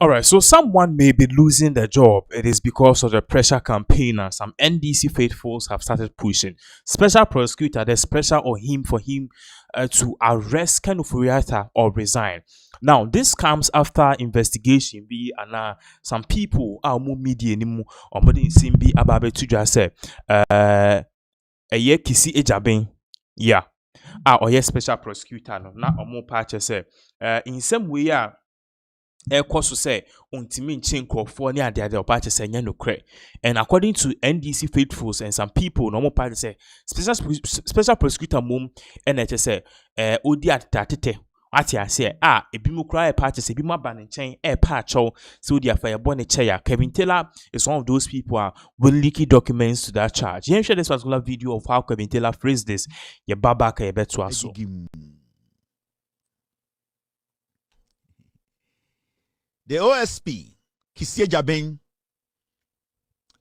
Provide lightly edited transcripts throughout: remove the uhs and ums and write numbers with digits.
All right, so someone may be losing their job. It is because of the pressure campaign, and some NDC faithfuls have started pushing. Special prosecutor, there's pressure on him for him to arrest Ofori-Atta or resign. Now, this comes after investigation be and some people are more media anymore or more than Simbi Ababe to just say, a year Kissi Agaybeng, yeah, or yes, special prosecutor, no, not or more patches say, in some way, ɛkɔ so sɛ ontimi nche nkurɔfoɔ ne ade ɔba sɛ nyɛ nokorɛ. And according to NDC faithfuls and some people no more party say special prosecutor mom ɛna ɛkyɛ sɛ odi atetete ate ase ebi mu kura party sɛ ebi mu aba ne nkyɛn ɛpa akyɛw sɛ odi afa yɛbɔ ne kyɛ Kevin Taylor is one of those people will leaky documents to that charge. Yɛn share this particular video of how Kevin Taylor phrased this yɛ baba ka yɛbɛto aso. The OSP, Kissi Agaybeng,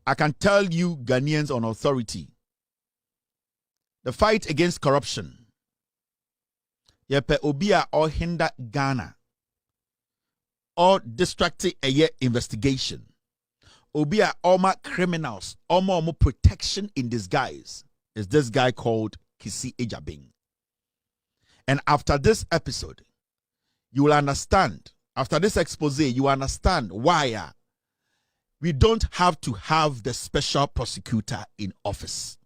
I can tell you Ghanaians on authority, the fight against corruption, yepe obia or hinder Ghana, or distracting a year investigation, obia oma criminals, oma protection in disguise, is this guy called Kissi Agaybeng. And after this episode, you will understand. After this expose, you understand why we don't have to have the special prosecutor in office.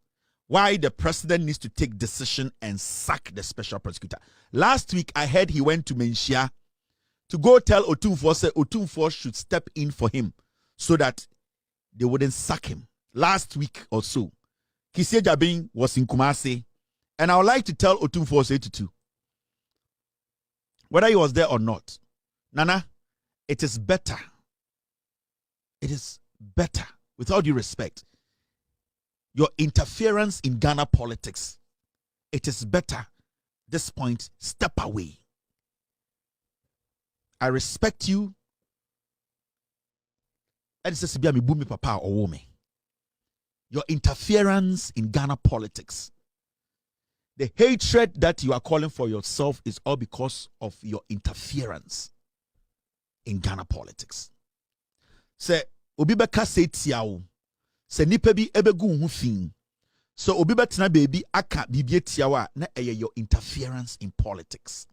Why the president needs to take decision and sack the special prosecutor. Last week, I heard he went to Menchia to go tell Otumfuo, say Otumfuo should step in for him so that they wouldn't sack him. Last week or so, Kissi Agaybeng was in Kumasi, and I would like to tell Otumfuo 82, whether he was there or not, Nana, it is better. It is better, with all due respect, your interference in Ghana politics. It is better, at this point, step away. I respect you. And it says to be a boomy papa or woman. Your interference in Ghana politics. The hatred that you are calling for yourself is all because of your interference in Ghana politics. Say obi beka say tiawo. Say nipa bi ebegu hu fin. So obi betena baby aka bibie tiawa na eye your interference in politics.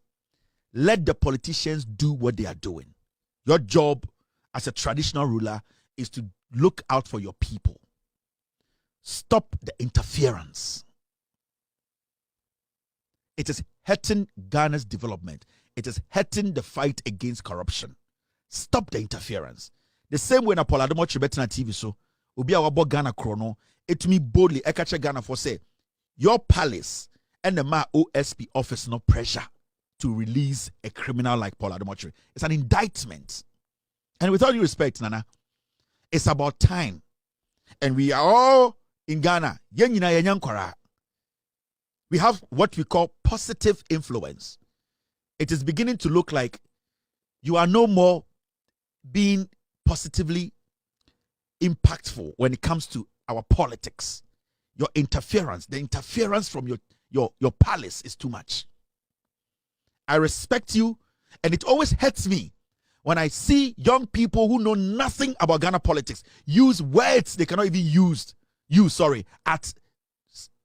Let the politicians do what they are doing. Your job as a traditional ruler is to look out for your people. Stop the interference. It is hurting Ghana's development. It is hurting the fight against corruption. Stop the interference. The same way na Paul Ademochi betina TV so obi a wabo Ghana chrono it me boldly ekache Ghana for say your palace and the OSP office no pressure to release a criminal like Paul Ademochi. It's an indictment. And with all due respect, Nana, it's about time. And we are all in Ghana. We have what we call positive influence. It is beginning to look like you are no more being positively impactful when it comes to our politics. Your interference, the interference from your palace is too much. I respect you, and it always hurts me when I see young people who know nothing about Ghana politics use words they cannot even use at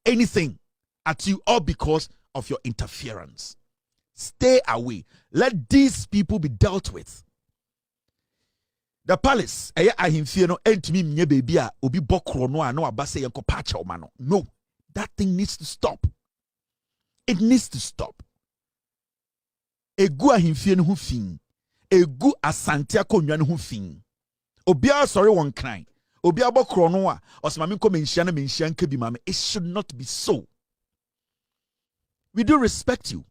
anything at you, all because of your interference. Stay away. Let these people be dealt with. The palace, no, that thing needs to stop. It needs to stop. Egu ahimfie no ho fin. Egu asante akonnwa no ho fin. Obia sorry one cry. Obia bokro no a osmame ko menhia na menhia nka bi mame. It should not be so. We do respect you.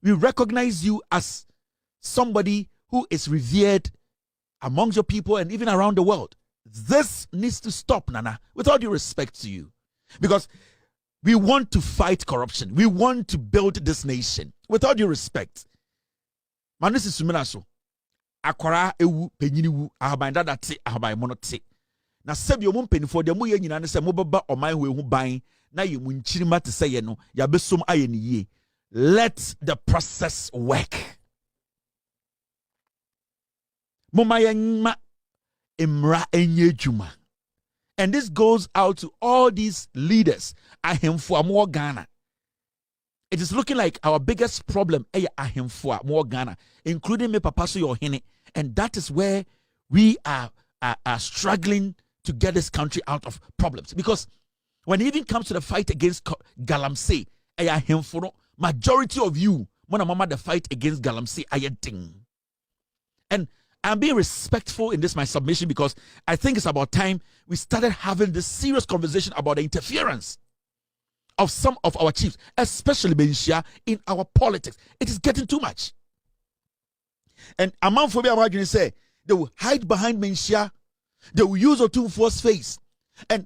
We recognize you as somebody who is revered amongst your people and even around the world. This needs to stop, Nana, with all due respect to you. Because we want to fight corruption. We want to build this nation. With all due respect. Manisi Suminaso. Akwara ewu penyini wu ahabanda date ahabai monote. Na sebi omum penifo de mu ye nyina ne se mobaba oman we hu ban na ye mu nchirima te se ye no ya besom aye ne yie. Let the process work. Moma yɛnma mmara enye juma. And this goes out to all these leaders. Ahemfo more Ghana. It is looking like our biggest problem, ahemfo more Ghana, including me papa so your hene. And that is where we are struggling to get this country out of problems. Because when it even comes to the fight against Galamsey, majority of you, mama the fight against Galamsey, and I'm being respectful in this my submission because I think it's about time we started having this serious conversation about the interference of some of our chiefs, especially Benshia, in our politics. It is getting too much. And Amanfobi Amajuni say they will hide behind Benshia, they will use Otumfuo's face. And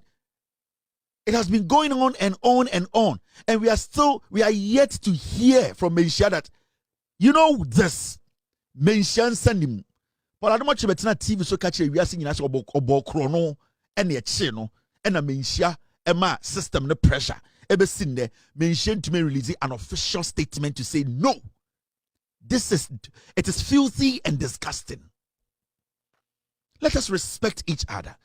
it has been going on and on and on. And we are yet to hear from Benshia that, you know this, Benshia send him. But I don't much better TV so catch we are seeing us obo chrono and the chino and a Benshia ema system the pressure. Ever seen there, mentioned to me releasing an official statement to say no. It is filthy and disgusting. Let us respect each other.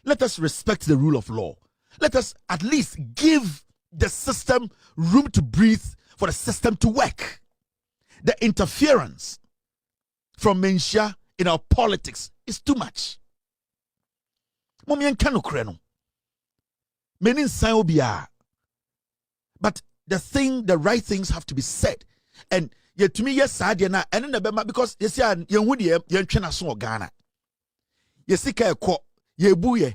Let us respect the rule of law. Let us at least give the system room to breathe for the system to work. The interference from Menshia in our politics is too much. But the right things have to be said. And yet to me, yes, I did not. And in the because you see, you're China so Ghana. You see, you boy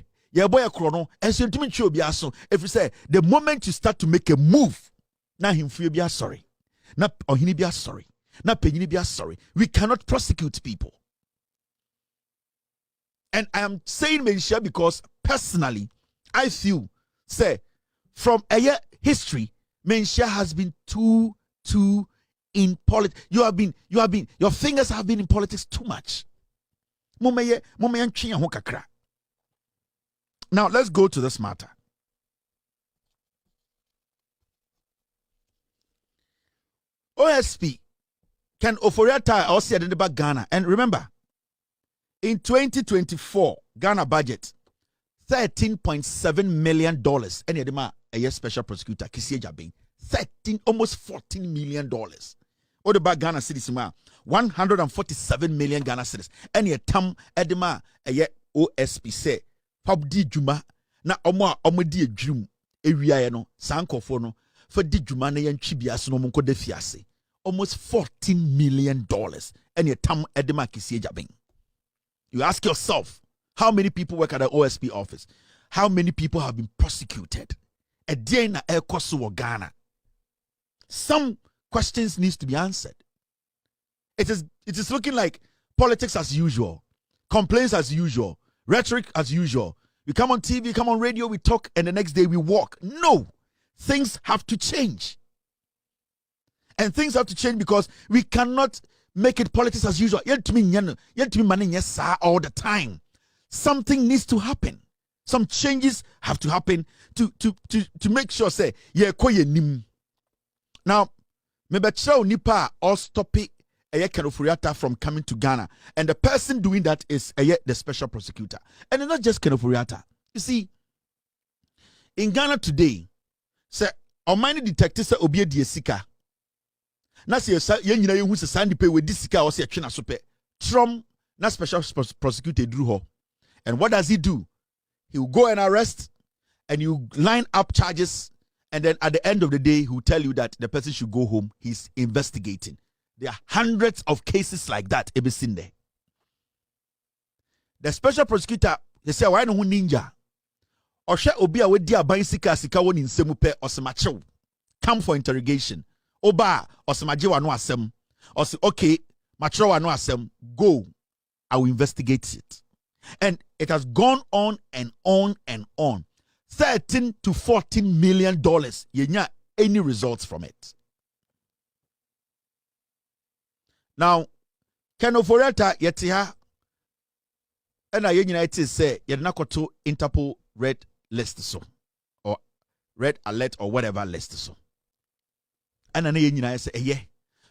a chrono, and so to be so. If you say the moment you start to make a move, now him feel be sorry. Not or he be sorry. Not penny be sorry. We cannot prosecute people. And I am saying Menshia because personally, I feel, say, from a year history, Menshia has been too in politics. Your fingers have been in politics too much. Now let's go to this matter. OSP can Ofori-Atta also about Ghana. And remember, in 2024, Ghana budget $13.7 million. And a special prosecutor, Kissi Agaybeng, almost $14 million. What about Ghana citizens? 147 million Ghana citizens. And ye tam edema a OSP say, Pab di juma na omo di adwum ewia no sankofo no for di juma na yan twibiase no monko de fiase. Almost $14 million. And ye tam edema Kissi Agaybeng. You ask yourself, how many people work at the OSP office? How many people have been prosecuted? A day na Kosovo Ghana. Some questions needs to be answered. It is looking like politics as usual, complaints as usual, rhetoric as usual. We come on TV, come on radio, we talk, and the next day we walk. No, things have to change. And things have to change because we cannot make it politics as usual. All the time. Something needs to happen. Some changes have to happen to make sure say now maybe nipa or stop it Ofori-Atta from coming to Ghana, and the person doing that is the special prosecutor, and it's not just Ofori-Atta. You see, in Ghana today, say Omani detective say obi di sika. Na say yen nyina yehu say sandi pay we di sika or say twena so pe. Trump na special prosecutor drew her. And what does he do? He will go and arrest, and you line up charges, and then at the end of the day, he will tell you that the person should go home. He's investigating. There are hundreds of cases like that ever seen there. The special prosecutor, they say, why no ninja? Or share obia with dia bicycle sika won in semupe or semacho. Come for interrogation. Oba or semajewa no asem. Or say, okay, macho no asem. Go. I will investigate it. And it has gone on and on and on. $13 to $14 million. Yenya any results from it. Now, Ken Ofori-Atta yetiha and I United say Yednakoto Interpol red list so or red alert or whatever list so. And I United say yeah.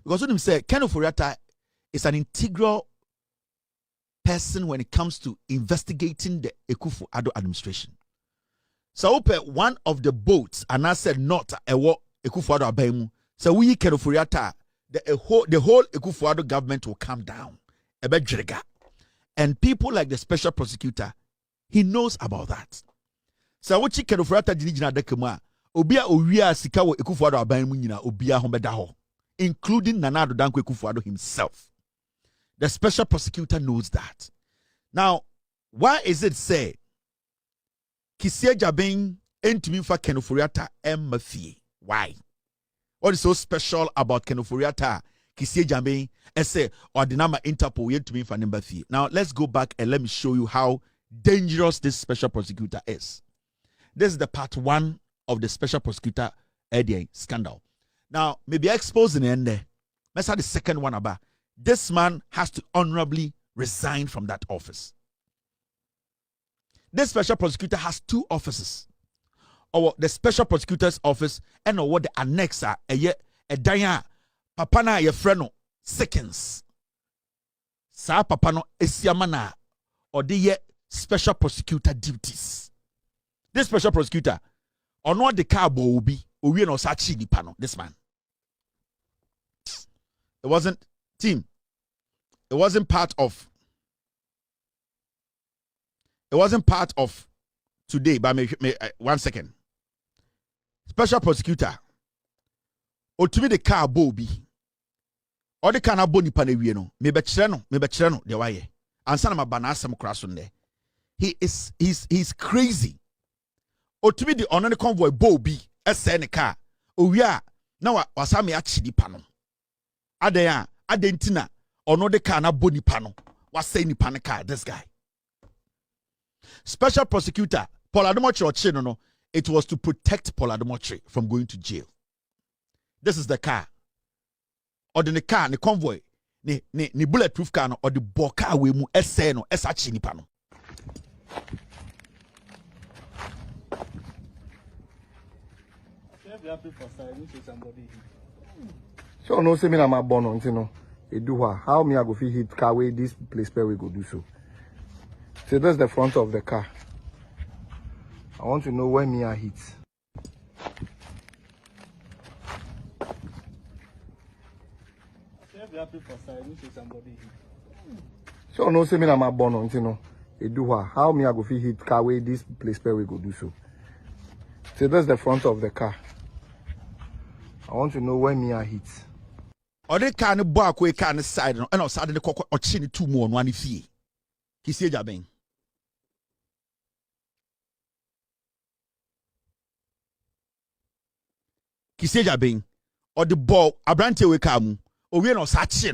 Because when him say Ken Ofori-Atta is an integral person when it comes to investigating the Akufo-Addo administration. So one of the boats, and I said not a Akufo-Addo abemu. So we can Ofori-Atta, the whole Akufo-Addo government will come down. And people like the special prosecutor, he knows about that. So what you can Ofori-Atta dinijina dekema, obia oria sika wo Akufo-Addo abemu nyina obia hombeda ho, including Nana Addo Dankwa Akufo-Addo himself. The special prosecutor knows that. Now, why is it say Kissi Agaybeng entumi fa Ken Ofori-Atta emafie? Why? What is so special about Ken Ofori-Atta, Kissi Agaybeng, say ordinama Interpol entumi fa emafie? Now, let's go back and let me show you how dangerous this special prosecutor is. This is the part 1 of the special prosecutor scandal. Now, maybe exposing the end there. Let's have the second one about. This man has to honorably resign from that office. This special prosecutor has 2 offices. Or the special prosecutor's office and or what the annex are a daya papa na ye freno seconds. Sa papa no esiamana or the special prosecutor duties. This special prosecutor or not the cabo will be we no sachi di pano. This man. It wasn't team. It wasn't part of today, but 1 second. Special prosecutor. Or to me the car bobi. Or the kana boni panewi no. Me bekyerɛ no de waye. Ansa na mabana asem kraso nde. He's crazy. Or to me the on the convoy bobi ese ne car. Owia na wasame achi di pano. Adentina. Or no the kana boni pano. Was saying ni panika, this guy. Special prosecutor, Paul Ademotre no, it was to protect Paul Ademotre from going to jail. This is the car. Or the car, the convoy, ni bulletproof car no, or the boka we mu ese no, esachi ni pano. So no say me na my born on, you know. How me I go fit hit car way this place where we go do so. So that's the front of the car. I want to know where me I hit. So no say me na my born on, you know. How me I go fit hit car way this place where we go do so. So that's the front of the car. I want to know where me I hit. Or they can't bark we can't side and outside the cock or chin 2 more on 1 fee. Kissi Agaybeng. Kissi Agaybeng. Or the ball, a branch we come, or we are not such.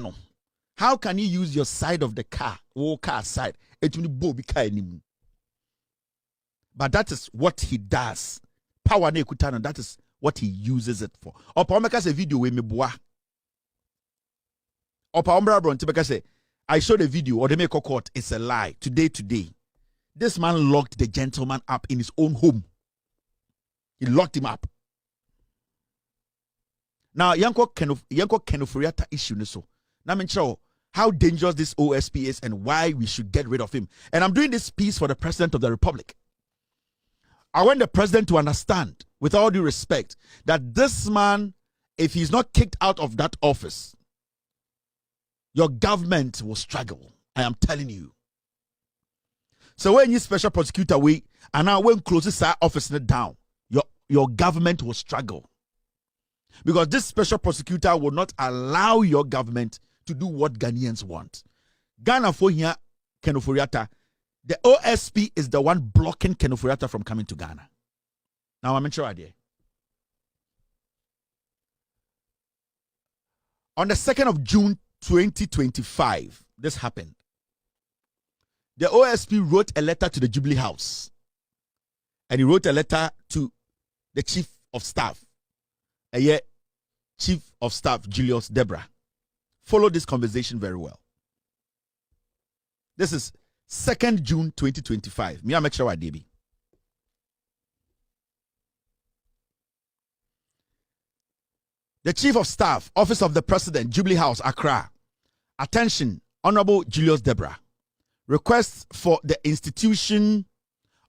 How can you use your side of the car, or car side, it will be kind. But that is what he does. Power ne kutana, that is what he uses it for. Or Pameka say video we me boa. I saw the video or the make a court. It's a lie. Today. This man locked the gentleman up in his own home. He locked him up. Now, Yanko Ken Ofori-Atta issue so. Now I'm sure how dangerous this OSP is and why we should get rid of him. And I'm doing this piece for the President of the Republic. I want the President to understand, with all due respect, that this man, if he's not kicked out of that office, your government will struggle. I am telling you. So when you special prosecutor we and now when closes our office down, your government will struggle. Because this special prosecutor will not allow your government to do what Ghanaians want. Ghana for here, Ken Ofori-Atta, the OSP is the one blocking Ken Ofori-Atta from coming to Ghana. Now I'm sure idea. On the 2nd of June 2025, this happened. The OSP wrote a letter to the Jubilee House. And he wrote a letter to the Chief of Staff. Chief of Staff Julius Debra. Follow this conversation very well. This is 2nd June 2025. Me make sure I did. The Chief of Staff, Office of the President, Jubilee House, Accra. Attention, Honorable Julius Debra. requests for the institution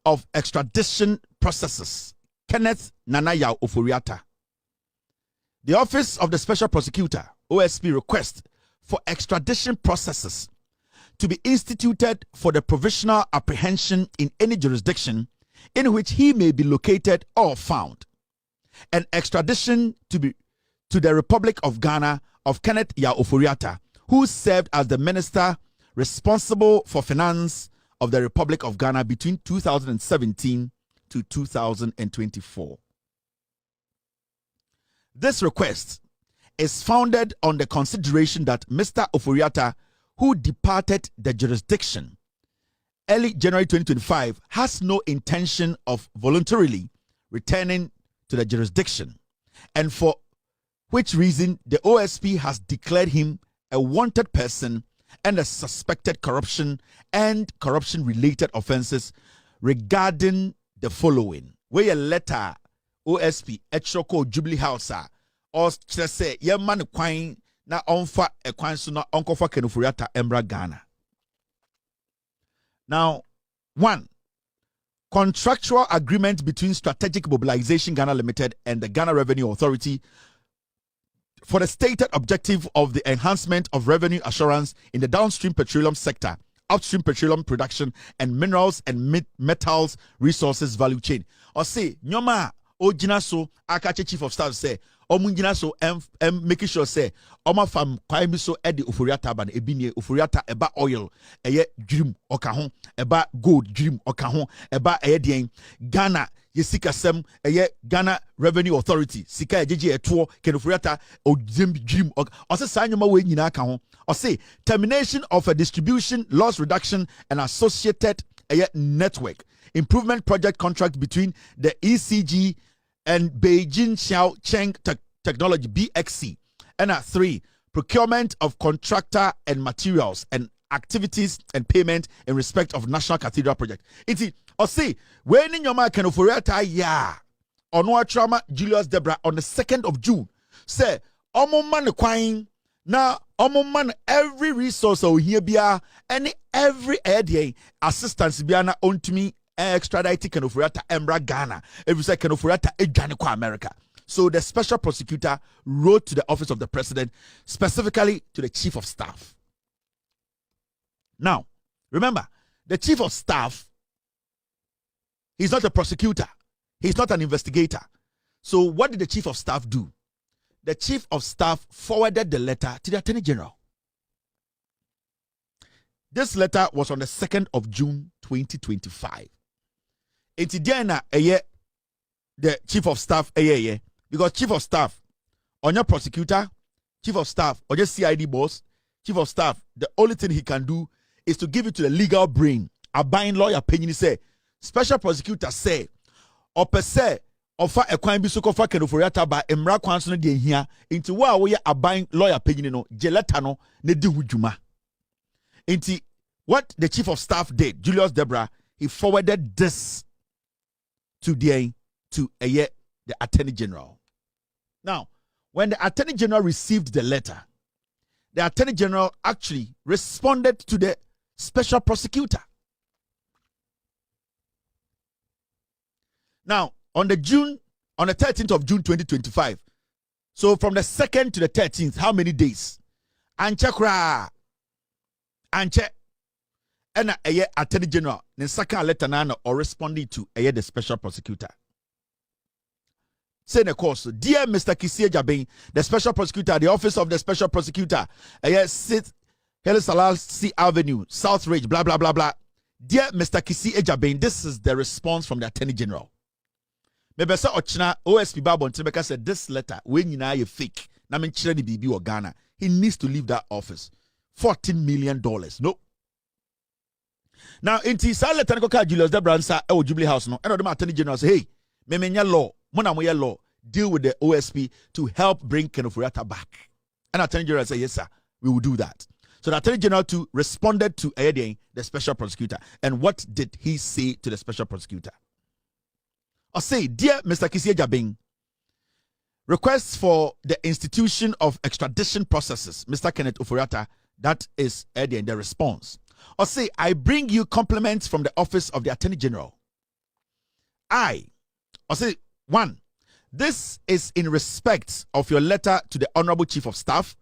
of extradition processes. Kenneth Nanaya Ofori-Atta. The Office of the Special Prosecutor, OSP, requests for extradition processes to be instituted for the provisional apprehension in any jurisdiction in which he may be located or found, and extradition to the Republic of Ghana of Kenneth Ofori-Atta, who served as the minister responsible for finance of the Republic of Ghana between 2017 to 2024. This request is founded on the consideration that Mr. Ofori-Atta, who departed the jurisdiction early January 2025, has no intention of voluntarily returning to the jurisdiction, and for which reason the OSP has declared him a wanted person and a suspected corruption and corruption-related offenses regarding the following. Where a letter OSP Echoko Jubilee House or say man kwan na onfa e kwan so na onkofa Ken Ofori-Atta embra Ghana. Now, 1. Contractual agreement between Strategic Mobilization Ghana Limited and the Ghana Revenue Authority for the stated objective of the enhancement of revenue assurance in the downstream petroleum sector, upstream petroleum production, and minerals and metals resources value chain. Or say, Nyoma Ojina so Akache Chief of Staff say, Omunjina so making sure say, Oma fam kwai so edi Ofori-Atta ban ebinye Ofori-Atta eba oil eye dream okahon eba gold dream okahon eba eye dien Ghana yesika sem eye Ghana Revenue Authority sika ejeje eto Ken Ofori-Atta odzem dream ose sa nyoma we nyina aka ho ose termination of a distribution loss reduction and associated network improvement project contract between the ECG and Beijing Xiaocheng Technology BXC. And 3, procurement of contractor and materials and activities and payment in respect of National Cathedral Project. Iti see when in your man Ken Ofori-Atta ya ono trauma Julius Debra on the 2nd of June say omo man kwine na omo man every resource o here bia any every area assistance bia na ontumi extradite Ken Ofori-Atta embra Ghana. If you say Ken Ofori-Atta ejane kwa America. So the special prosecutor wrote to the office of the president, specifically to the chief of staff. Now, remember, the chief of staff, he's not a prosecutor. He's not an investigator. So what did the chief of staff do? The chief of staff forwarded the letter to the attorney general. This letter was on the 2nd of June, 2025. It's Diana, the chief of staff, because chief of staff, on your prosecutor, chief of staff, or just CID boss, chief of staff, the only thing he can do is to give it to the legal brain. A buying lawyer opinion say, special prosecutor say, or per se, offer a crime be so for Ken Ofori-Atta by Emra Kwanson de here into where we are buying lawyer opinion no gelatano ne di hujuma. Into what the chief of staff did, Julius Debra, he forwarded this to the attorney general. Now, when the attorney general received the letter, the attorney general actually responded to the special prosecutor. Now, on the 13th of June 2025, so from the 2nd to the 13th, how many days? Anche and attorney general the second letter nana or responding to the special prosecutor. Say the course, dear Mr. Kissi Agaybeng, the special prosecutor, the office of the special prosecutor, sit Haile Selassie Avenue, South Ridge, blah blah blah blah. Dear Mr. Kissi Agaybeng, this is the response from the attorney general. Mebesa Ochina OSP Babon Trebeka said this letter when you know fake. Na men chire ni bibi or Ghana. He needs to leave that office. $14 million. No. Now, in Tisa letter ko Julius Debra nsa e Jubilee House no. And the attorney general say, hey, memenya law, mona moya law, deal with the OSP to help bring Ken Ofori-Atta back. And attorney general say, yes, sir, we will do that. So the attorney general too responded to the special prosecutor. And what did he say to the special prosecutor? I say, dear Mr. Kissi Agaybeng, requests for the institution of extradition processes, Mr. Kenneth Ofori-Atta, that is the response. Or say, I bring you compliments from the office of the Attorney General. Or say, 1. This is in respect of your letter to the Honorable Chief of Staff,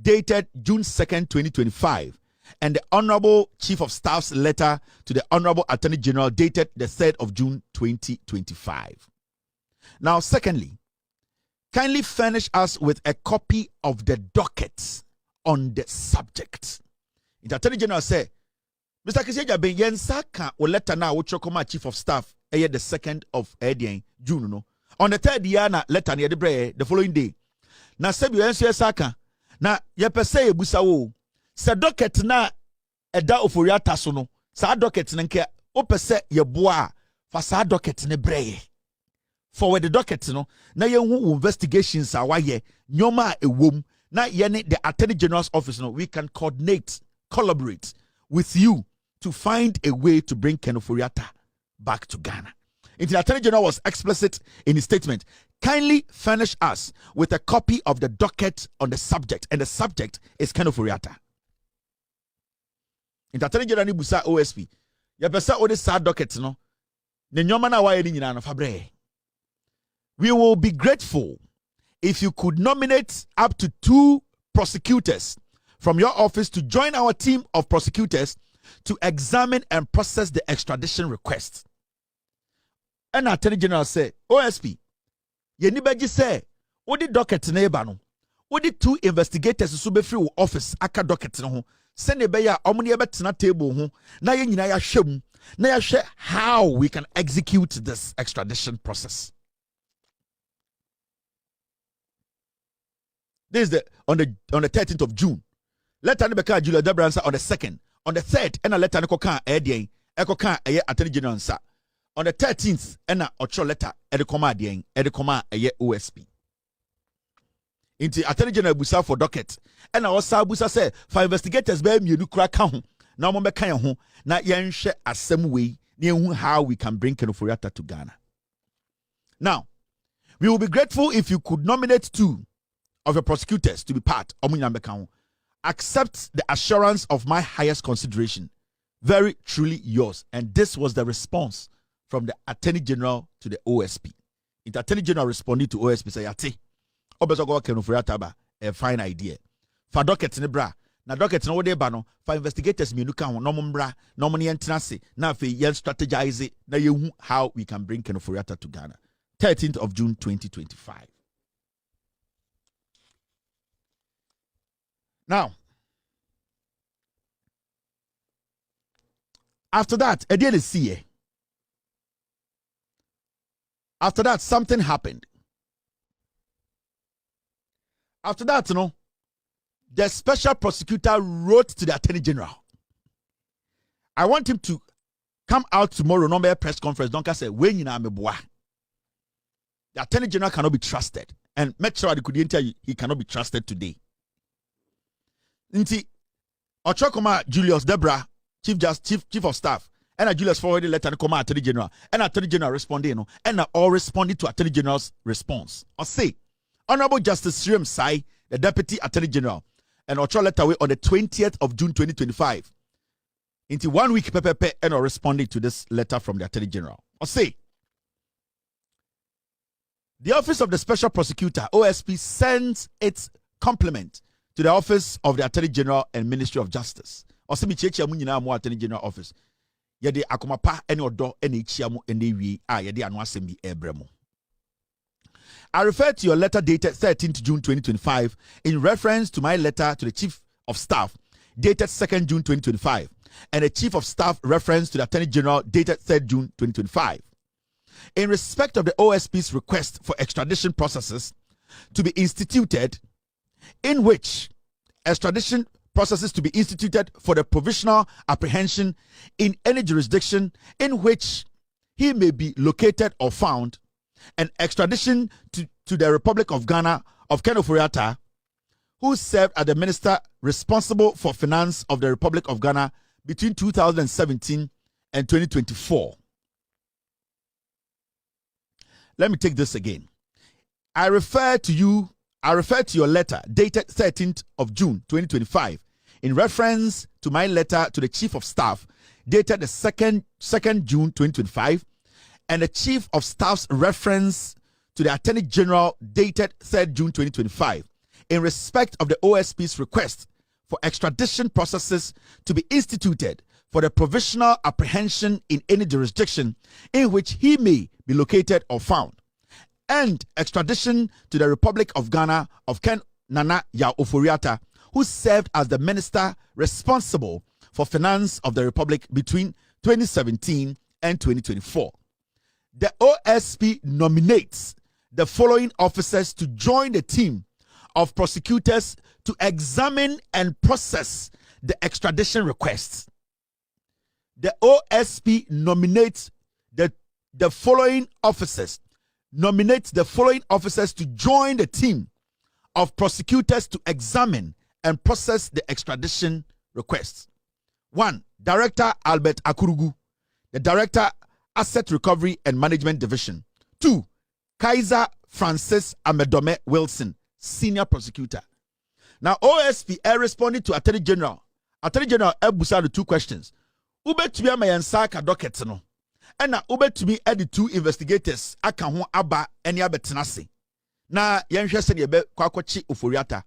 dated June 2nd, 2025, and the Honorable Chief of Staff's letter to the Honorable Attorney General, dated the 3rd of June, 2025. Now, secondly, kindly furnish us with a copy of the docket on the subject. The Attorney General said, Mr. Kissi Agaybeng, yensaka o letter na wo chokoma Chief of Staff the 2nd of June no. On the 3rd year na letter na the following day. Na sebi yenso yesaka na yepese yebusa wo. Se docket na eda Ofori-Atta so no. Sa docket na nke opese yeboa fa sa docket ne breye. For the docket no na yenhu investigations awaye nyoma ewom na yene the Attorney General's office no, we can collaborate with you to find a way to bring Ken Ofori-Atta back to Ghana. The Attorney General was explicit in his statement. Kindly furnish us with a copy of the docket on the subject, and the subject is Ken Ofori-Atta. The Attorney General ni busa OSP. Ya pesa ode sa docket no. Ne nyoma na waye ni nyina no fabre. We will be grateful if you could nominate up to 2 prosecutors from your office to join our team of prosecutors to examine and process the extradition request. And Attorney General say, OSP, yenibaji say, what the docket neighbor no, what the 2 investigators who be free office aka docket no, send a beya omni na table ho, na ye nyina ya hwem, na ya hwe how we can execute this extradition process. This is on the 13th of June. Letter ni beka Julia Debransa on the 2nd. On the 3rd, and a letter Nekoka Edian, Ekoka a Attorney General Sa. On the 13th, and a Ocho letter, Edekoma Dian, Edekoma a OSP. Into Attorney General Busa for docket. And also Busa say, for investigators, baby, you do crack home. Now, Mobeka home, not yan share a same way, near how we can bring Ken Ofori-Atta to Ghana. Now, we will be grateful if you could nominate 2 of your prosecutors to be part of Munyambeka. Accept the assurance of my highest consideration. Very truly yours. And this was the response from the Attorney General to the OSP. The Attorney General responded to OSP say, Yati, Obesogo Ken Ofori-Atta a fine idea. For docket ne bra, na docket no de ba no, for investigators me nuka ho no mbra, no money entrance, na fe yen strategize na yehu how we can bring Ken Ofori-Atta to Ghana. 13th of June 2025. Now, after that, a day see. After that, something happened. After that, the special prosecutor wrote to the Attorney General. I want him to come out tomorrow, number press conference. Don't say when you know the Attorney General cannot be trusted, and make sure I could tell you he cannot be trusted today. Nti Ochokoma Julius Debra, Chief of Staff, and Julius forwarded letter to come Attorney General, and Attorney General responded, and all responded to Attorney General's response. Or say, Honorable Justice Shrem Sai, the Deputy Attorney General, and Ocho letter away on the 20th of June 2025. Into 1 week, Pepe and responding to this letter from the Attorney General. Or say, the Office of the Special Prosecutor, OSP, sends its complement to the Office of the Attorney General and Ministry of Justice. Osimi chechi amu nyina mo Attorney General Office. Yede akomapa ene odo ene chiamu ene wi yede anu asem bi ebremo. I refer to your letter dated 13th June 2025 in reference to my letter to the Chief of Staff dated 2nd June 2025 and the Chief of Staff reference to the Attorney General dated 3rd June 2025. In respect of the OSP's request for extradition processes to be instituted, in which extradition processes to be instituted for the provisional apprehension in any jurisdiction in which he may be located or found, and extradition to the Republic of Ghana of Ken Ofori-Atta, who served as the minister responsible for finance of the Republic of Ghana between 2017 and 2024. Let me take this again. I refer to your letter dated 13th of June 2025 in reference to my letter to the Chief of Staff dated the 2nd June 2025 and the Chief of Staff's reference to the Attorney General dated 3rd June 2025 in respect of the OSP's request for extradition processes to be instituted for the provisional apprehension in any jurisdiction in which he may be located or found, and extradition to the Republic of Ghana of Ken Nana Ya Ofori-Atta, who served as the minister responsible for finance of the Republic between 2017 and 2024. The OSP nominates the following officers to join the team of prosecutors to examine and process the extradition requests. The OSP nominates the following officers to join the team of prosecutors to examine and process the extradition requests. 1. Director Albert Akurugu, the Director, Asset Recovery and Management Division. 2. Kaiser Francis Amedome Wilson, Senior Prosecutor. Now, OSP responded to Attorney General. Attorney General Ebusa the 2 questions. Ube to be a mayansaka docket no. And na ube to be the 2 investigators aka ho aba eni abetenase. Na yenhwe se ne be kwakwachi Ofori-Atta.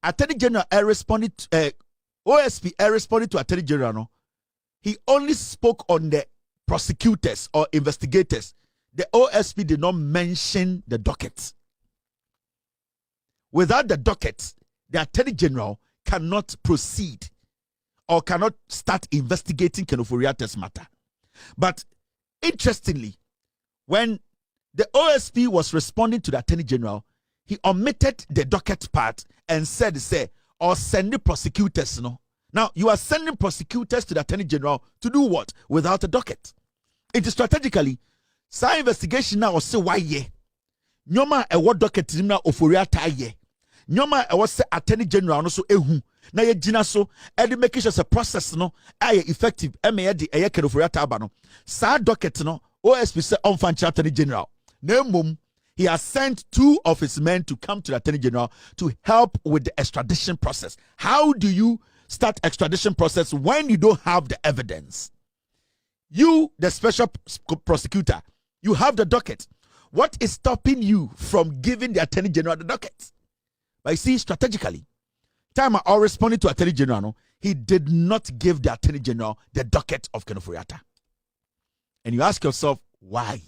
Attorney General responded OSP responded to Attorney General no. He only spoke on the prosecutors or investigators. The OSP did not mention the docket. Without the docket, the Attorney General cannot proceed or cannot start investigating Ken Ofori-Atta's matter. But interestingly, when the OSP was responding to the Attorney General, he omitted the docket part and said, or send the prosecutors. No. Now, you are sending prosecutors to the Attorney General to do what? Without a docket. It is strategically, some investigation now say why ye. Nyoma e what docket na Ofori-Atta ye. Nyoma e what say Attorney General no so ehu. Na ye gina so e make sure a process no aye effective e me de e Ken Ofori-Atta aba no. Sa docket no OSP say on fan Attorney General. Na mum he has sent 2 of his men to come to the Attorney General to help with the extradition process. How do you start extradition process when you don't have the evidence? You, the special prosecutor, you have the docket. What is stopping you from giving the Attorney General the docket? But you see, strategically, time I responded to Attorney General, no, he did not give the Attorney General the docket of Ken Ofori-Atta. And you ask yourself, why?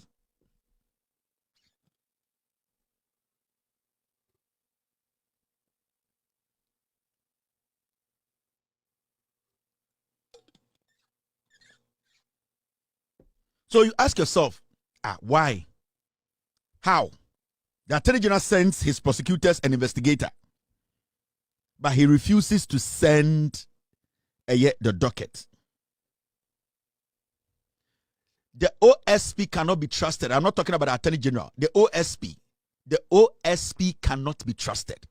So you ask yourself, why? How? The Attorney General sends his prosecutors and investigator, but he refuses to send the docket. The OSP cannot be trusted. I'm not talking about the Attorney General. The OSP cannot be trusted.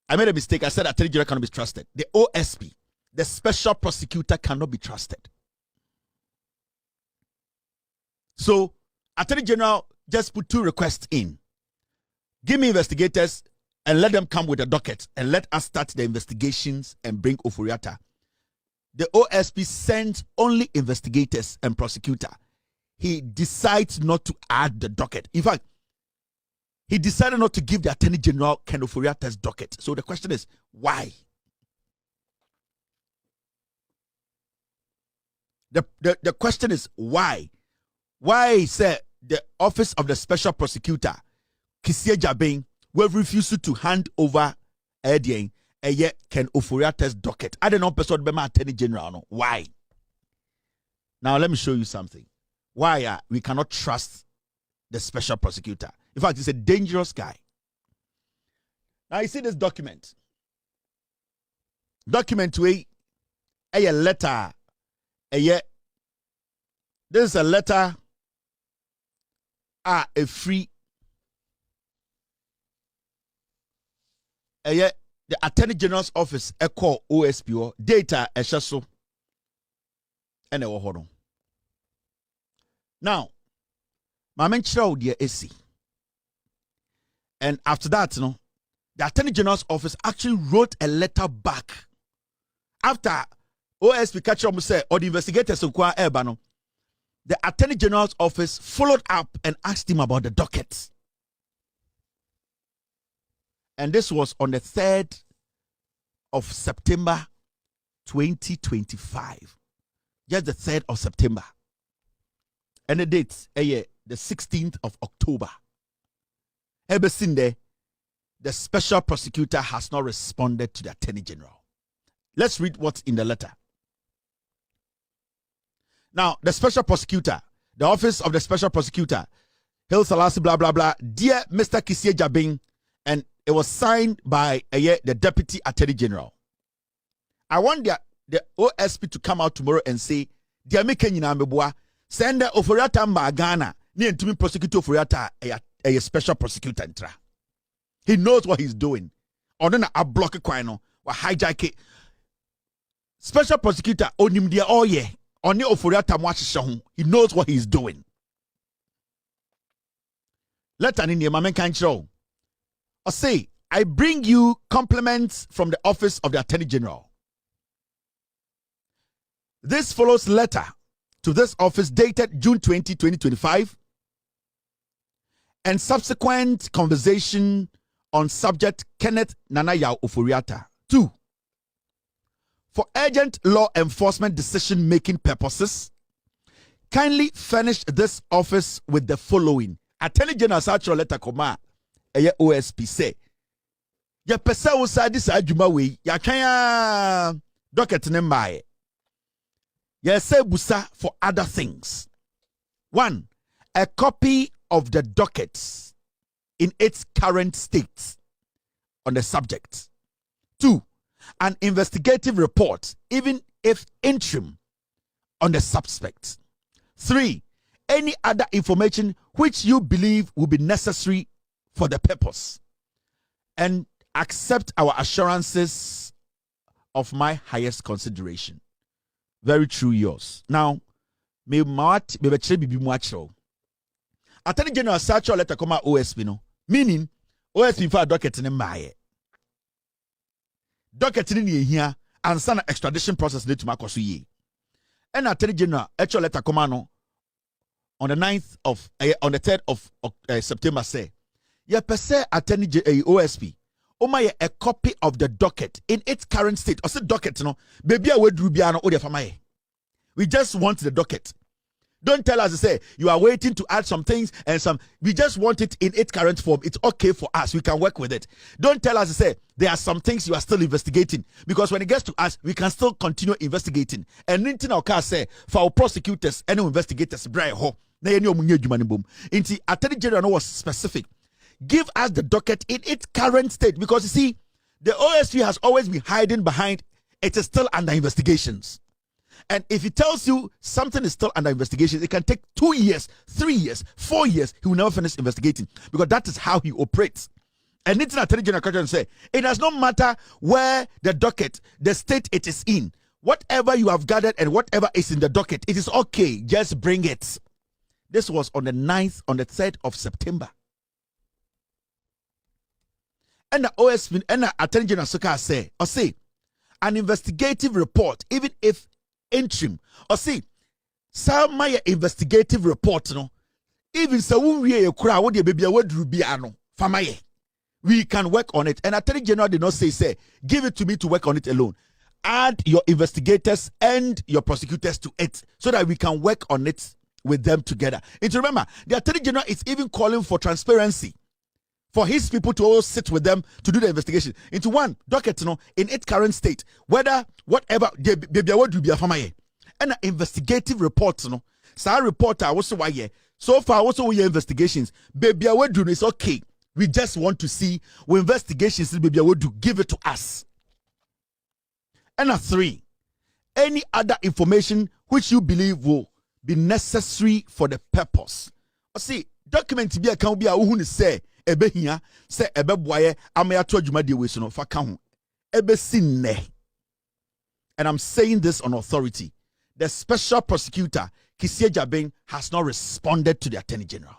I made a mistake. I said Attorney General cannot be trusted. The OSP, the special prosecutor, cannot be trusted. So, Attorney General just put 2 requests in. Give me investigators and let them come with a docket and let us start the investigations and bring Ofori-Atta. The OSP sends only investigators and prosecutor. He decides not to add the docket. In fact, he decided not to give the Attorney General Ken Ofori-Atta's docket. So the question is, why? The question is, why? Why, sir, the office of the special prosecutor, Kissi Agaybeng, will refuse to hand over Ken Ofori-Atta's docket? I don't know, person be my Attorney General. No. Why? Now, let me show you something. Why we cannot trust the special prosecutor. In fact, he's a dangerous guy. Now, you see this document. Document way, a letter, this is a letter. A free the Attorney General's office call OSP data so and hold. Now, my men chira dear AC. And after that, the Attorney General's office actually wrote a letter back after OSP Kachom said, or the investigators who the Attorney General's office followed up and asked him about the docket. And this was on the 3rd of September 2025. Just the 3rd of September. And the date, the 16th of October. Ever since there, the special prosecutor has not responded to the Attorney General. Let's read what's in the letter. Now, the special prosecutor, the office of the special prosecutor, Hill Salasi, blah, blah, blah, dear Mr. Kissi Agaybeng, and it was signed by the Deputy Attorney General. I want the OSP to come out tomorrow and say, dear Mekenina, send the Ofori-Atta Magana, near to me prosecute Ofori-Atta a special prosecutor. He knows what he's doing. Or then a block a quino or hijack it. Special prosecutor onim dia oye oni Ofori-Atta mwashisha. He knows what he's doing. Let an India man can show. Or say, I bring you compliments from the office of the Attorney General. This follows letter to this office dated June 20, 2025, and subsequent conversation on subject Kenneth Nanaya Ofori-Atta. 2. For urgent law enforcement decision-making purposes, kindly furnish this office with the following. Attorney General Sachro letter koma OSP say. Ya pesa usa this adwuma we ya twan docket ne mbae. Ya say busa for other things. 1. A copy of the dockets in its current state on the subject. 2. An investigative report, even if interim, on the suspect. 3. Any other information which you believe will be necessary for the purpose. And accept our assurances of my highest consideration. Very true, yours. Now, me Attorney General Sacho letter come out OSP no. Meaning, OSP for a docket in my docket in here and send an extradition process to Makosu ye. And Attorney General actual letter come no on the 9th of on the 3rd of September say, ya per se Attorney OSP. Omaye a copy of the docket in its current state. Or say docket no, baby I would rubiano or the we just want the docket. Don't tell us to say you are waiting to add some things and some. We just want it in its current form. It's okay for us. We can work with it. Don't tell us to say there are some things you are still investigating, because when it gets to us, we can still continue investigating. And anything our car say for our prosecutors and investigators, Brian Ho, Inti Attorney General was specific. Give us the docket in its current state, because you see, the OSP has always been hiding behind it is still under investigations. And if he tells you something is still under investigation, it can take 2 years, 3 years, 4 years. He will never finish investigating, because that is how he operates. And it's an Attorney General can say, it does not matter where the docket, the state it is in. Whatever you have gathered and whatever is in the docket, it is okay. Just bring it. This was on the 9th, on the 3rd of September. And the OSP and the Attorney General Suka say, an investigative report, even if interim, or see, some my investigative report, no, even so we a crowd, what the baby would rubiano, famaye. We can work on it. And Attorney General did not say, give it to me to work on it alone. Add your investigators and your prosecutors to it so that we can work on it with them together. And remember, the Attorney General is even calling for transparency, for his people to all sit with them to do the investigation into one docket, in its current state, whether whatever baby would be a famaye. And an investigative report, sa reporter also why so far also we investigations, baby would do is okay. We just want to see what investigations baby would do, give it to us. And 3, any other information which you believe will be necessary for the purpose. See, document be account be a who say ebe hia say ebe boye amaya to adwuma de we so no fa ka ho ebe sinne. And I'm saying this on authority. The special prosecutor Kissi Agaybeng has not responded to the Attorney General.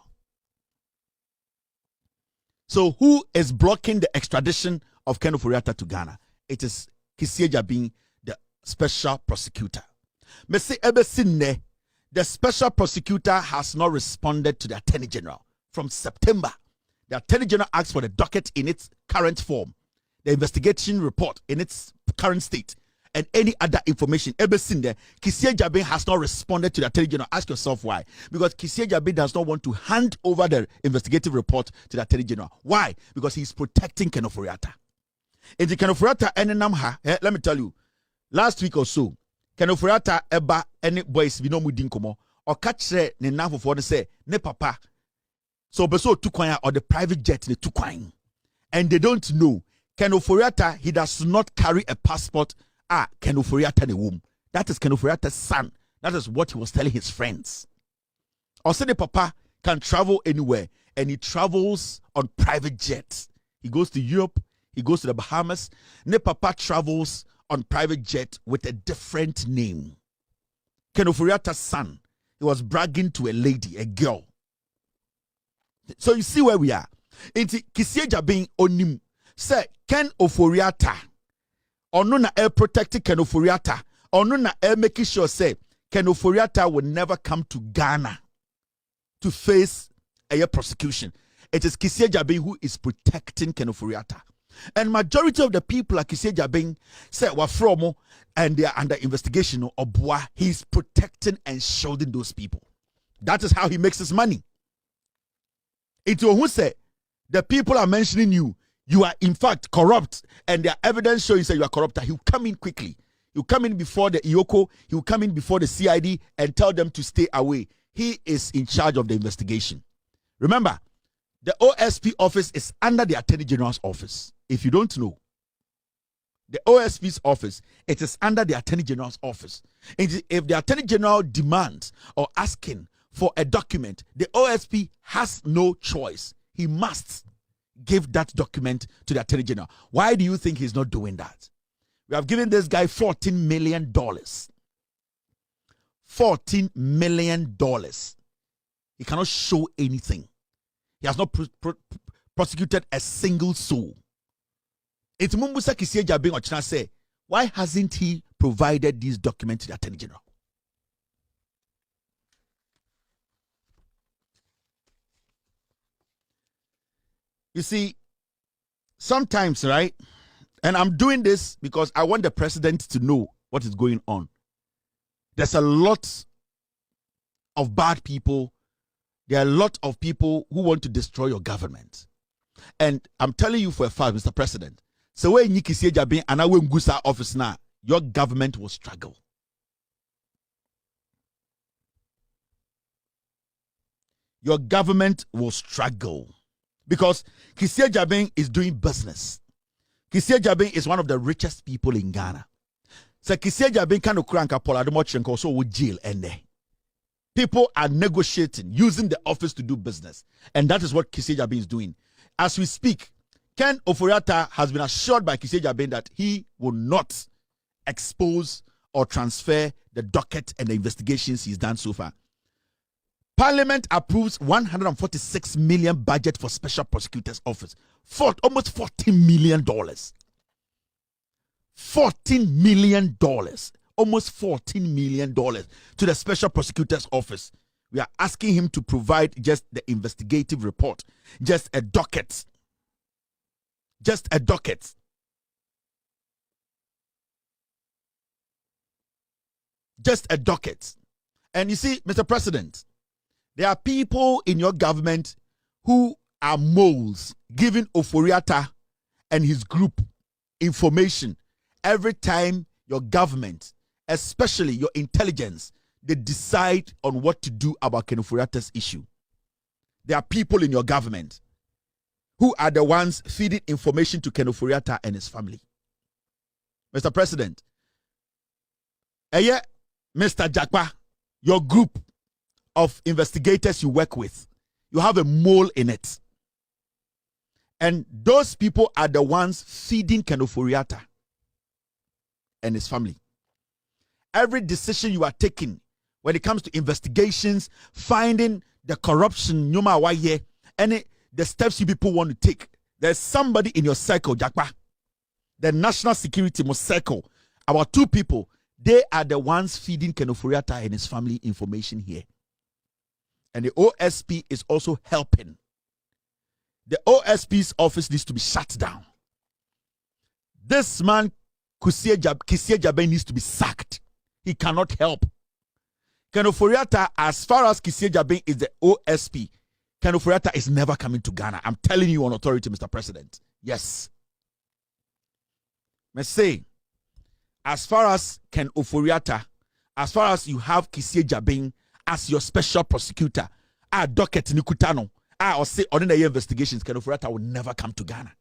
So who is blocking the extradition of Ken Ofori-Atta to Ghana? It is Kissi Agaybeng, the special prosecutor. Mese Ebesine, the special prosecutor has not responded to the Attorney General. From September, the Attorney General asked for the docket in its current form, the investigation report in its current state, and any other information. Ebesine, Kissi Agaybeng has not responded to the Attorney General. Ask yourself why. Because Kissi Agaybeng does not want to hand over the investigative report to the Attorney General. Why? Because he's protecting Ken Ofori-Atta. In the Ken Ofori-Atta enenam let me tell you, last week or so, Ken Ofori-Atta eba any boys bi no mudin komo or catch ne nan for say ne papa so beso tukwan or the private jet ne tukwan, and they don't know Ken Ofori-Atta, he does not carry a passport. Ken Ofori-Atta the womb. That is Ken Ofori-Atta's son. That is what he was telling his friends. Also, the papa can travel anywhere, and he travels on private jets. He goes to Europe, he goes to the Bahamas. Ne papa travels on private jet with a different name. Ken Ofori-Atta's son, he was bragging to a lady, a girl. So you see where we are. Inti Kissi Agaybeng onim say Ken Ofori-Atta ono na air protecting Ken Ofori-Atta, ono na air making sure say Ken Ofori-Atta will never come to Ghana to face a prosecution. It is Kissi Agaybeng who is protecting Ken Ofori-Atta. And majority of the people like Kissi Agaybeng say wafromo and they are under investigation or bois. He's protecting and shielding those people. That is how he makes his money. It who say the people are mentioning you. You are in fact corrupt, and their evidence showing say you are corrupt. He'll come in quickly. He'll come in before the IOCO. He'll come in before the CID and tell them to stay away. He is in charge of the investigation. Remember, the OSP office is under the Attorney General's office. If you don't know, the OSP's office, it is under the Attorney General's office. And if the Attorney General demands or asking for a document, the OSP has no choice. He must give that document to the Attorney General. Why do you think he's not doing that? We have given this guy $14 million. $14 million. He cannot show anything. He has not prosecuted a single soul. It's Mumbusa Kissi Agaybeng Ochina say, why hasn't he provided these documents to the Attorney General? You see, sometimes, right? And I'm doing this because I want the president to know what is going on. There's a lot of bad people. There are a lot of people who want to destroy your government. And I'm telling you for a fact, Mr. President, so when you Kissi Agaybeng and I will go to office now, your government will struggle. Your government will struggle. Because Kissi Agaybeng is doing business. Kissi Agaybeng is one of the richest people in Ghana. So Kissi Agaybeng kind of crank up also with jail and people are negotiating, using the office to do business. And that is what Kissi Agaybeng is doing. As we speak, Ken Ofori-Atta has been assured by Kissi Agaybeng that he will not expose or transfer the docket and the investigations he's done so far. Parliament approves 146 million budget for special prosecutor's office. Almost $14 million. $14 million. Almost $14 million to the special prosecutor's office. We are asking him to provide just the investigative report. Just a docket. Just a docket. Just a docket. And you see, Mr. President, there are people in your government who are moles giving Ofori-Atta and his group information every time your government, especially your intelligence, they decide on what to do about Ken Ofori-Atta's issue. There are people in your government who are the ones feeding information to Ken Ofori-Atta and his family. Mr. President, Mr. Jakpa, your group of investigators you work with, you have a mole in it. And those people are the ones feeding Ken Ofori-Atta and his family. Every decision you are taking when it comes to investigations, finding the corruption, and the steps you people want to take. There's somebody in your circle, Jakpa. The national security must circle. Our 2 people, they are the ones feeding Ken Ofori-Atta and his family information here. And the OSP is also helping. The OSP's office needs to be shut down. This man, Kissi Agaybeng, needs to be sacked. He cannot help. Ken Ofori-Atta, as far as Kissi Agaybeng is the OSP, Ken Ofori-Atta is never coming to Ghana. I'm telling you on authority, Mr. President. Yes. Me say, as far as Ken Ofori-Atta, as far as you have Kissi Agaybeng as your special prosecutor, docket Nikutano, or say ordinary investigations, Ken Ofori-Atta will never come to Ghana.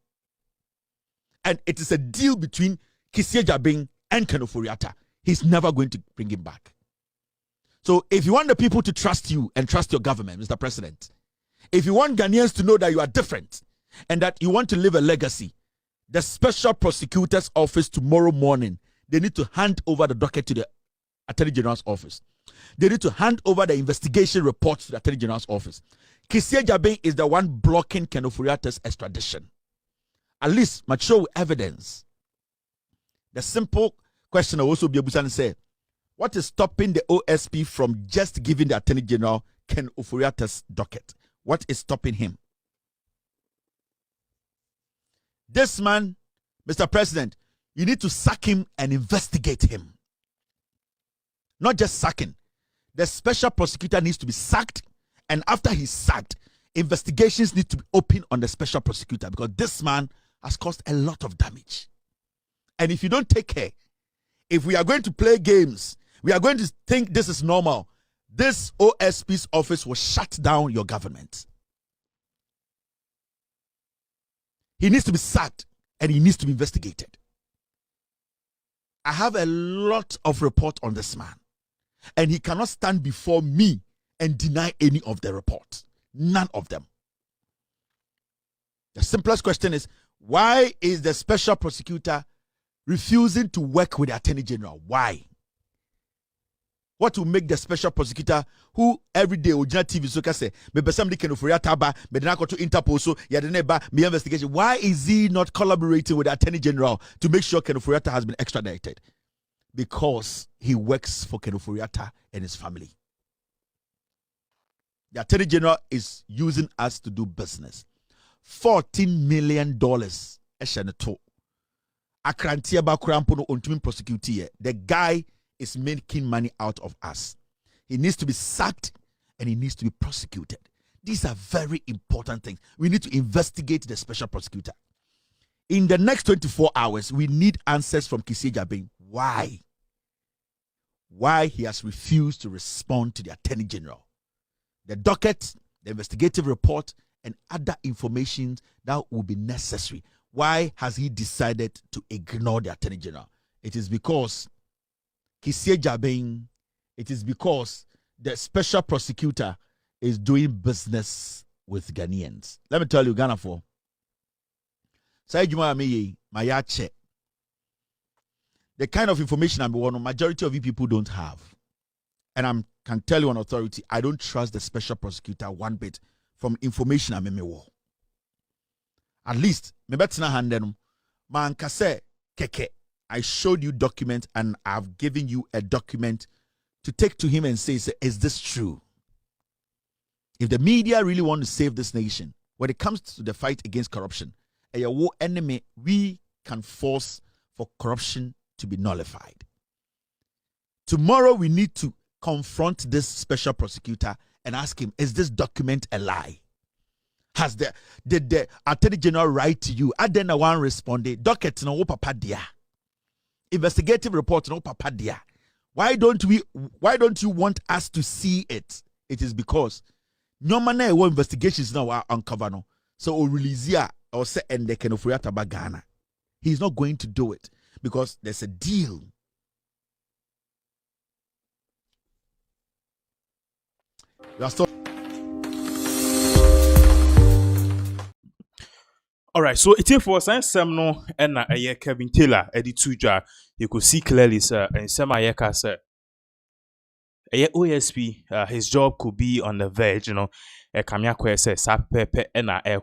And it is a deal between Kissi Agaybeng and Ken Ofori-Atta. He's never going to bring him back. So if you want the people to trust you and trust your government, Mr. President, if you want Ghanaians to know that you are different and that you want to leave a legacy, the special prosecutor's office tomorrow morning, they need to hand over the docket to the Attorney General's office. They need to hand over the investigation reports to the Attorney General's office. Kissi Agaybeng is the one blocking Ken Ofori-Atta's extradition. At least, mature with evidence. The simple question will also be able to say, what is stopping the OSP from just giving the Attorney General Ken Ofori-Atta's docket? What is stopping him? This man, Mr. President, you need to sack him and investigate him. Not just sacking. The special prosecutor needs to be sacked, and after he's sacked, investigations need to be opened on the special prosecutor, because this man has caused a lot of damage. And if you don't take care, if we are going to play games, we are going to think this is normal, this OSP's office will shut down your government. He needs to be sacked and he needs to be investigated. I have a lot of report on this man, and he cannot stand before me and deny any of the reports. None of them. The simplest question is, why is the special prosecutor refusing to work with the Attorney General? Why? What will make the special prosecutor, who every day Ojina TV so can say, maybe somebody Ken Ofori-Atta ba, maybe not go to Interpol so yadeneba me investigation. Why is he not collaborating with the Attorney General to make sure Ken Ofori-Atta has been extradited? Because he works for Ken Ofori-Atta and his family. The Attorney General is using us to do business. $14 million. The guy is making money out of us. He needs to be sacked and he needs to be prosecuted. These are very important things. We need to investigate the special prosecutor. In the next 24 hours, we need answers from Kissi Agaybeng. Why? Why he has refused to respond to the Attorney General. The docket, the investigative report, and other information that will be necessary. Why has he decided to ignore the Attorney General? It is because Kissi Agaybeng, it is because the special prosecutor is doing business with Ghanaians. Let me tell you, Ghana for. The kind of information I'm on, majority of you people don't have. And I can tell you on authority, I don't trust the special prosecutor one bit from information I'm in. At least, me betina handen man kase keke. I showed you document and I've given you a document to take to him and say, is this true? If the media really want to save this nation, when it comes to the fight against corruption, a war enemy, we can force for corruption to be nullified. Tomorrow we need to confront this special prosecutor and ask him, is this document a lie? Did the Attorney General write to you? I then one responded, docket no papa dia. Investigative report no papa dia. Why don't you want us to see it? It is because no man investigations now are uncovered. No. So or release here or say and they can offer Ghana. Ghana. He's not going to do it because there's a deal. All right, so it's for science no and a Kevin Taylor edit tuja. You could see clearly, sir, and some ayeka sir. A OSP, his job could be on the verge, you know. A kamya kwe se sa pepe and a